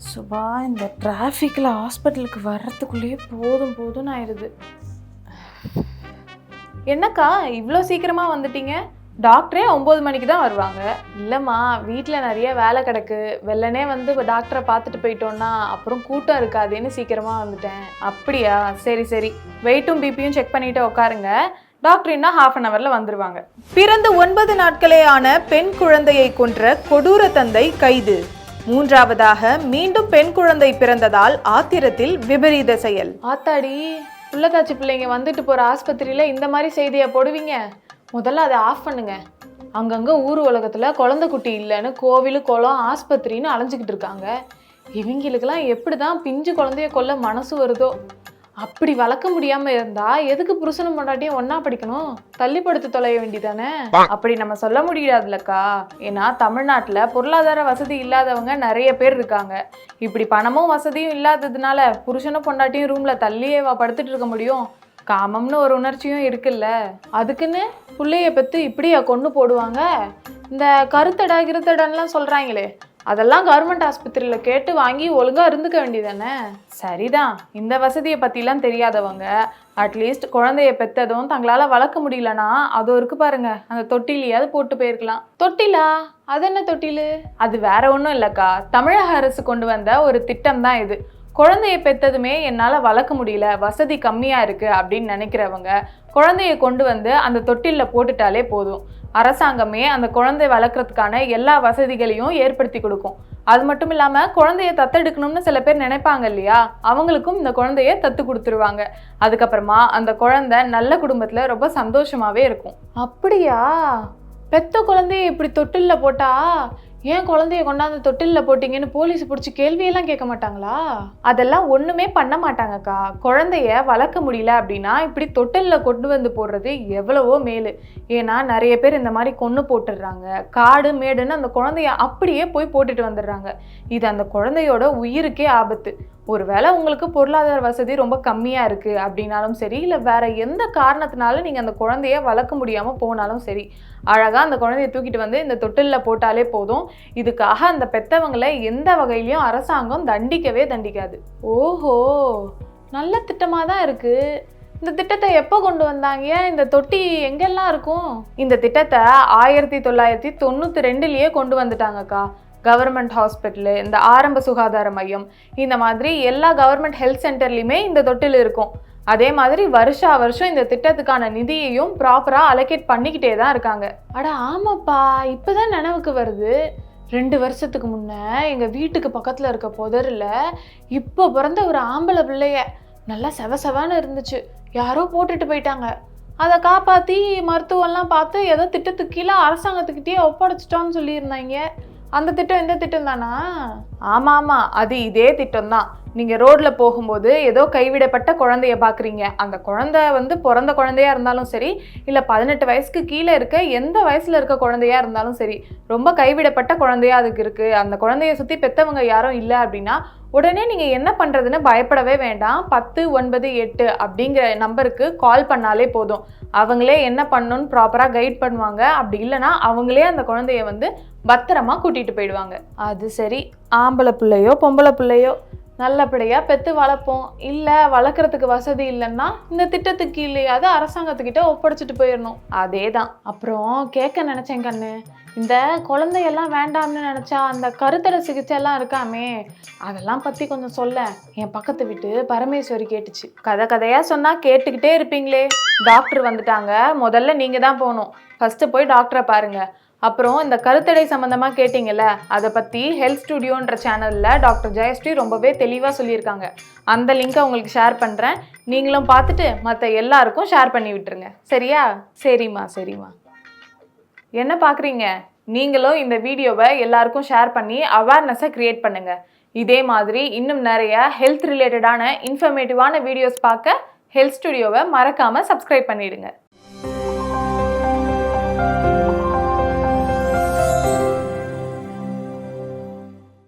சுபா இந்த டிராஃபிக்கில் ஹாஸ்பிட்டலுக்கு வர்றதுக்குள்ளேயே போதும்னு ஆயிடுது. என்னக்கா இவ்வளோ சீக்கிரமாக வந்துட்டீங்க? டாக்டரே 9 மணிக்கு தான் வருவாங்க. இல்லைம்மா, வீட்டில் நிறைய வேலை கிடக்கு. வெள்ளனே வந்து டாக்டரை பார்த்துட்டு போயிட்டோன்னா அப்புறம் கூட்டம் இருக்காதுன்னு சீக்கிரமாக வந்துட்டேன். அப்படியா? சரி. வெயிட்டும் பிபியும் செக் பண்ணிட்டு உட்காருங்க. டாக்டர் இன்னும் ½ அன் ஹவரில் வந்துடுவாங்க. பிறந்து 9 நாட்களே ஆன பெண் குழந்தையை கொன்ற கொடூர தந்தை கைது. 3வதாக மீண்டும் பெண் குழந்தை பிறந்ததால் ஆத்திரத்தில் விபரீத செயல். ஆத்தாடி, உள்ளதாச்சி பிள்ளைங்க வந்துட்டு போகிற ஆஸ்பத்திரியில் இந்த மாதிரி செய்தியை போடுவீங்க? முதல்ல அதை ஆஃப் பண்ணுங்க. அங்கங்கே ஊர் உலகத்தில் குழந்தை குட்டி இல்லைன்னு கோவில் குளம் ஆஸ்பத்திரின்னு அலைஞ்சிக்கிட்டு இருக்காங்க. இவங்களுக்கெல்லாம் எப்படி தான் பிஞ்சு குழந்தைய கொல்ல மனசு வருதோ? அப்படி வளர்க்க முடியாம இருந்தா எதுக்கு புருஷனும் பொண்டாட்டியும் ஒன்னா படிக்கணும்? தள்ளிப்படுத்தி தொலைய வேண்டிதானே? அப்படி நம்ம சொல்ல முடியாதுல்லக்கா. ஏன்னா தமிழ்நாட்டுல பொருளாதார வசதி இல்லாதவங்க நிறைய பேர் இருக்காங்க. இப்படி பணமும் வசதியும் இல்லாததுனால புருஷனும் பொண்டாட்டியும் ரூம்ல தள்ளியே படுத்துட்டு இருக்க முடியும்? காமம்னு ஒரு உணர்ச்சியும் இருக்குல்ல. அதுக்குன்னு புள்ளைய பெற்று இப்படியா கொண்டு போடுவாங்க? இந்த கருத்தடை கிருத்தடன்லாம் சொல்றாங்களே, அதெல்லாம் கவர்மெண்ட் ஆஸ்பத்திரியில் கேட்டு வாங்கி ஒழுங்காக இருந்துக்க வேண்டியதானே? சரிதான், இந்த வசதியை பற்றிலாம் தெரியாதவங்க அட்லீஸ்ட் குழந்தைய பெற்றதும் தங்களால் வளர்க்க முடியலன்னா அது இருக்கு பாருங்க, அந்த தொட்டிலையாவது போட்டு போயிருக்கலாம். தொட்டிலா? அது என்ன தொட்டிலு? அது வேற ஒன்றும் இல்லைக்கா, தமிழக அரசு கொண்டு வந்த ஒரு திட்டம் தான் இது. குழந்தைய பெற்றதுமே என்னால் வளர்க்க முடியல, வசதி கம்மியாக இருக்குது அப்படின்னு நினைக்கிறவங்க குழந்தைய கொண்டு வந்து அந்த தொட்டிலில் போட்டுட்டாலே போதும். அரசாங்கமே அந்த குழந்தை வளர்க்குறதுக்கான எல்லா வசதிகளையும் ஏற்படுத்தி கொடுக்கும். அது மட்டும் இல்லாமல் குழந்தைய தத்தெடுக்கணும்னு சில பேர் நினைப்பாங்க இல்லையா, அவங்களுக்கும் இந்த குழந்தைய தத்து கொடுத்துருவாங்க. அதுக்கப்புறமா அந்த குழந்தை நல்ல குடும்பத்தில் ரொம்ப சந்தோஷமாகவே இருக்கும். அப்படியா? பெத்த குழந்தைய இப்படி தொட்டிலில் போட்டா ஏன் குழந்தைய கொண்டாந்து தொட்டிலில் போட்டிங்கன்னு போலீஸ் பிடிச்சி கேள்வியெல்லாம் கேட்க மாட்டாங்களா? அதெல்லாம் ஒன்றுமே பண்ண மாட்டாங்கக்கா. குழந்தைய வளர்க்க முடியல அப்படின்னா இப்படி தொட்டிலில் கொண்டு வந்து போடுறது எவ்வளவோ மேலு. ஏன்னா நிறைய பேர் இந்த மாதிரி கொன்று போட்டுடுறாங்க. காடு மேடுன்னு அந்த குழந்தைய அப்படியே போய் போட்டுட்டு வந்துடுறாங்க. இது அந்த குழந்தையோட உயிருக்கே ஆபத்து. ஒருவேளை உங்களுக்கு பொருளாதார வசதி ரொம்ப கம்மியாக இருக்குது அப்படின்னாலும் சரி, இல்லை வேற எந்த காரணத்தினாலும் நீங்கள் அந்த குழந்தைய வளர்க்க முடியாமல் போனாலும் சரி, அழகாக அந்த குழந்தைய தூக்கிட்டு வந்து இந்த தொட்டிலில் போட்டாலே போதும். இதுக்காக அந்த பெற்றவங்களை எந்த வகையிலையும் அரசாங்கம் தண்டிக்காது. ஓஹோ, நல்ல திட்டமாக தான் இருக்குது. இந்த திட்டத்தை எப்போ கொண்டு வந்தாங்க? இந்த தொட்டி எங்கெல்லாம் இருக்கும்? இந்த திட்டத்தை 1992 கொண்டு வந்துட்டாங்கக்கா. கவர்மெண்ட் ஹாஸ்பிட்டலு, இந்த ஆரம்ப சுகாதார மையம், இந்த மாதிரி எல்லா கவர்மெண்ட் ஹெல்த் சென்டர்லையுமே இந்த தொட்டில் இருக்கும். அதே மாதிரி வருஷம் இந்த திட்டத்துக்கான நிதியையும் ப்ராப்பராக அலோகேட் பண்ணிக்கிட்டே தான் இருக்காங்க. அட ஆமாப்பா, இப்போதான் நினைவுக்கு வருது. 2 வருஷத்துக்கு முன்னே எங்கள் வீட்டுக்கு பக்கத்தில் இருக்க புதரில் இப்போ பிறந்த ஒரு ஆம்பளை பிள்ளைய நல்லா செவன்னு இருந்துச்சு. யாரோ போட்டுட்டு போயிட்டாங்க. அதை காப்பாற்றி மருத்துவம்லாம் பார்த்து ஏதோ திட்டத்துக்கு கீழே அரசாங்கத்துக்கிட்டே ஒப்படைச்சிட்டோன்னு சொல்லியிருந்தாங்க. அந்த திட்டம் இந்த திட்டம் தானா? ஆமாம், அது இதே திட்டம் தான். நீங்கள் ரோட்டில் போகும்போது ஏதோ கைவிடப்பட்ட குழந்தைய பார்க்குறீங்க. அந்த குழந்தை வந்து பிறந்த குழந்தையா இருந்தாலும் சரி, இல்லை 18 வயசுக்கு கீழே இருக்க எந்த வயசில் இருக்க குழந்தையா இருந்தாலும் சரி, ரொம்ப கைவிடப்பட்ட குழந்தையா அதுக்கு இருக்குது, அந்த குழந்தைய சுற்றி பெற்றவங்க யாரும் இல்லை அப்படின்னா உடனே நீங்கள் என்ன பண்ணுறதுன்னு பயப்படவே வேண்டாம். 1098 அப்படிங்கிற நம்பருக்கு கால் பண்ணாலே போதும். அவங்களே என்ன பண்ணணும்னு ப்ராப்பராக கைட் பண்ணுவாங்க. அப்படி இல்லைனா அவங்களே அந்த குழந்தைய வந்து பத்திரமா கூட்டிகிட்டு போயிடுவாங்க. அது சரி, ஆம்பளை பிள்ளையோ பொம்பளை பிள்ளையோ நல்லபடியாக பெற்று வளர்ப்போம். இல்லை வளர்க்குறதுக்கு வசதி இல்லைன்னா இந்த திட்டத்துக்கு இல்லையாவது அரசாங்கத்துக்கிட்ட ஒப்படைச்சிட்டு போயிடணும். அதே தான். அப்புறம் கேட்க நினச்சேன் கண்ணு, இந்த குழந்தையெல்லாம் வேண்டாம்னு நினச்சா அந்த கருத்தடை சிகிச்சை எல்லாம் இருக்காமே, அதெல்லாம் பற்றி கொஞ்சம் சொல்ல. என் பக்கத்து வீட்டு பரமேஸ்வரி கேட்டுச்சு. கதையாக சொன்னால் கேட்டுக்கிட்டே இருப்பீங்களே. டாக்டர் வந்துட்டாங்க, முதல்ல நீங்கள் தான் போகணும். ஃபஸ்ட்டு போய் டாக்டரை பாருங்கள். அப்புறம் இந்த கருத்தடை சம்மந்தமாக கேட்டிங்கல்ல, அதை பற்றி ஹெல்த் ஸ்டுடியோன்ற சேனலில் டாக்டர் ஜெயஸ்ரீ ரொம்பவே தெளிவாக சொல்லியிருக்காங்க. அந்த லிங்க்கை உங்களுக்கு ஷேர் பண்ணுறேன். நீங்களும் பார்த்துட்டு மற்ற எல்லாருக்கும் ஷேர் பண்ணி விட்டுருங்க. சரியா? சரிம்மா. என்ன பார்க்குறீங்க? நீங்களும் இந்த வீடியோவை எல்லாருக்கும் ஷேர் பண்ணி அவேர்னஸை க்ரியேட் பண்ணுங்கள். இதே மாதிரி இன்னும் நிறைய ஹெல்த் ரிலேட்டடான இன்ஃபர்மேட்டிவான வீடியோஸ் பார்க்க ஹெல்த் ஸ்டுடியோவை மறக்காமல் சப்ஸ்கிரைப் பண்ணிவிடுங்க.